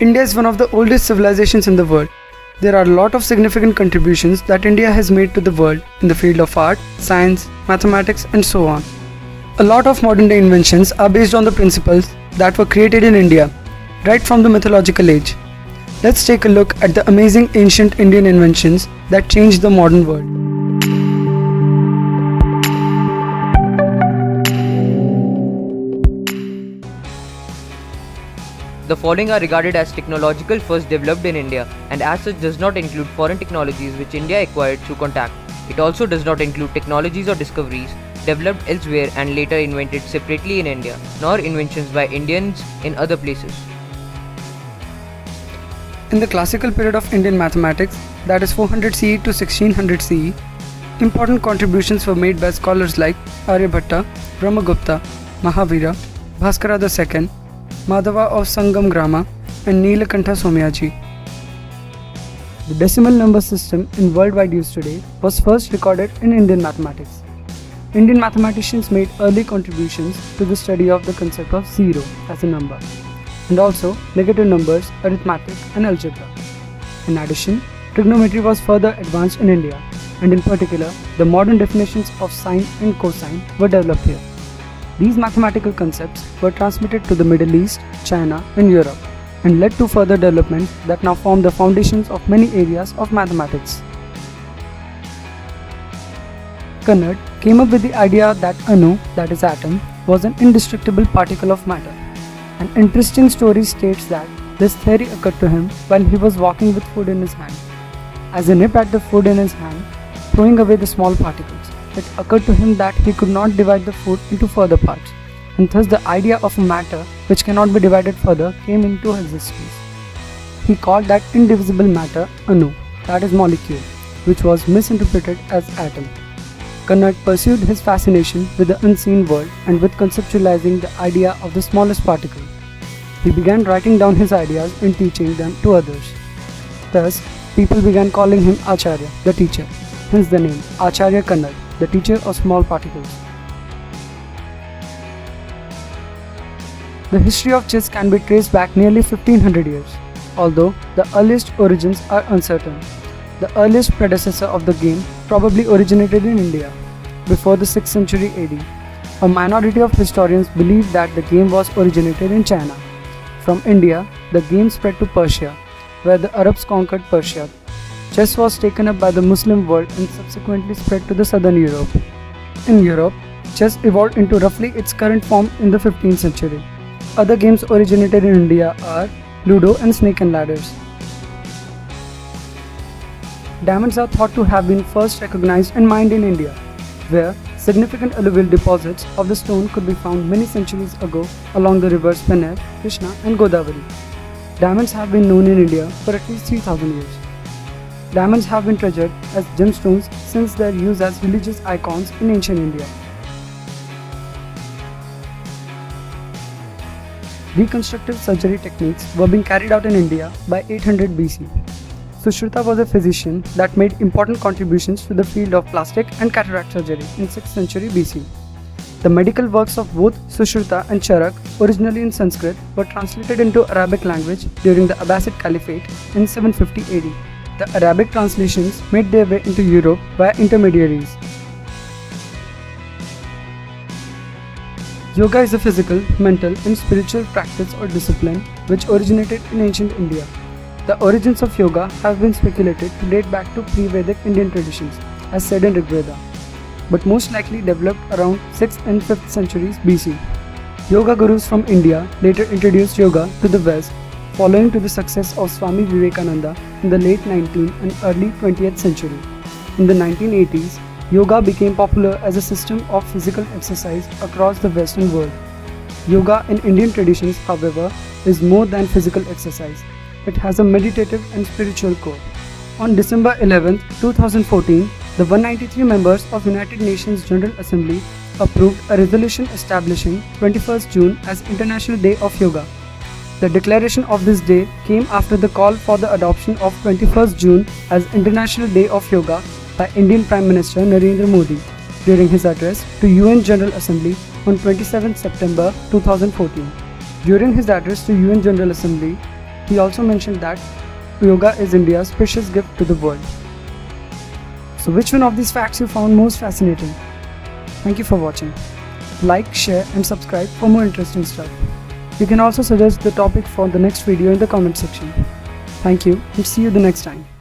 India is one of the oldest civilizations in the world. There are a lot of significant contributions that India has made to the world in the field of art, science, mathematics, and so on. A lot of modern day inventions are based on the principles that were created in India, right from the mythological age. Let's take a look at the amazing ancient Indian inventions that changed the modern world. The following are regarded as technological first developed in India and as such does not include foreign technologies which India acquired through contact. It also does not include technologies or discoveries developed elsewhere and later invented separately in India, nor inventions by Indians in other places. In the classical period of Indian mathematics, that is 400 CE to 1600 CE, important contributions were made by scholars like Aryabhatta, Brahmagupta, Mahavira, Bhaskara II, Madhava of Sangam Grama, and Neelakantha Somyaji. The decimal number system in worldwide use today was first recorded in Indian mathematics. Indian mathematicians made early contributions to the study of the concept of zero as a number, and also negative numbers, arithmetic, and algebra. In addition, trigonometry was further advanced in India, and in particular, the modern definitions of sine and cosine were developed here. These mathematical concepts were transmitted to the Middle East, China, and Europe, and led to further developments that now form the foundations of many areas of mathematics. Kannad came up with the idea that Anu, that is atom, was an indestructible particle of matter. An interesting story states that this theory occurred to him while he was walking with food in his hand. As he nipped at the food in his hand, throwing away the small particles, it occurred to him that he could not divide the food into further parts, and thus the idea of a matter which cannot be divided further came into existence. He called that indivisible matter Anu, that is molecule, which was misinterpreted as atom. Kannad pursued his fascination with the unseen world and with conceptualizing the idea of the smallest particle. He began writing down his ideas and teaching them to others. Thus, people began calling him Acharya, the teacher, hence the name Acharya Kannad, the teacher of small particles. The history of chess can be traced back nearly 1500 years, although the earliest origins are uncertain. The earliest predecessor of the game probably originated in India, before the 6th century AD. A minority of historians believe that the game was originated in China. From India, the game spread to Persia, where the Arabs conquered Persia. Chess was taken up by the Muslim world and subsequently spread to the southern Europe. In Europe, chess evolved into roughly its current form in the 15th century. Other games originated in India are Ludo and Snake and Ladders. Diamonds are thought to have been first recognized and mined in India, where significant alluvial deposits of the stone could be found many centuries ago along the rivers Pener, Krishna and Godavari. Diamonds have been known in India for at least 3000 years. Diamonds have been treasured as gemstones since their use as religious icons in ancient India. Reconstructive surgery techniques were being carried out in India by 800 BC. Sushruta was a physician that made important contributions to the field of plastic and cataract surgery in 6th century BC. The medical works of both Sushruta and Charak, originally in Sanskrit, were translated into Arabic language during the Abbasid Caliphate in 750 AD. The Arabic translations made their way into Europe via intermediaries. Yoga is a physical, mental, and spiritual practice or discipline which originated in ancient India. The origins of yoga have been speculated to date back to pre-Vedic Indian traditions, as said in Rigveda, but most likely developed around 6th and 5th centuries BC. Yoga gurus from India later introduced yoga to the West, following to the success of Swami Vivekananda in the late 19th and early 20th century. In the 1980s, yoga became popular as a system of physical exercise across the Western world. Yoga in Indian traditions, however, is more than physical exercise. It has a meditative and spiritual core. On December 11, 2014, the 193 members of United Nations General Assembly approved a resolution establishing 21st June as International Day of Yoga. The declaration of this day came after the call for the adoption of 21st June as International Day of Yoga by Indian Prime Minister Narendra Modi during his address to UN General Assembly on 27 September 2014. During his address to UN General Assembly, he also mentioned that yoga is India's precious gift to the world. So which one of these facts you found most fascinating? Thank you for watching. Like, share and subscribe for more interesting stuff. You can also suggest the topic for the next video in the comment section. Thank you and see you the next time.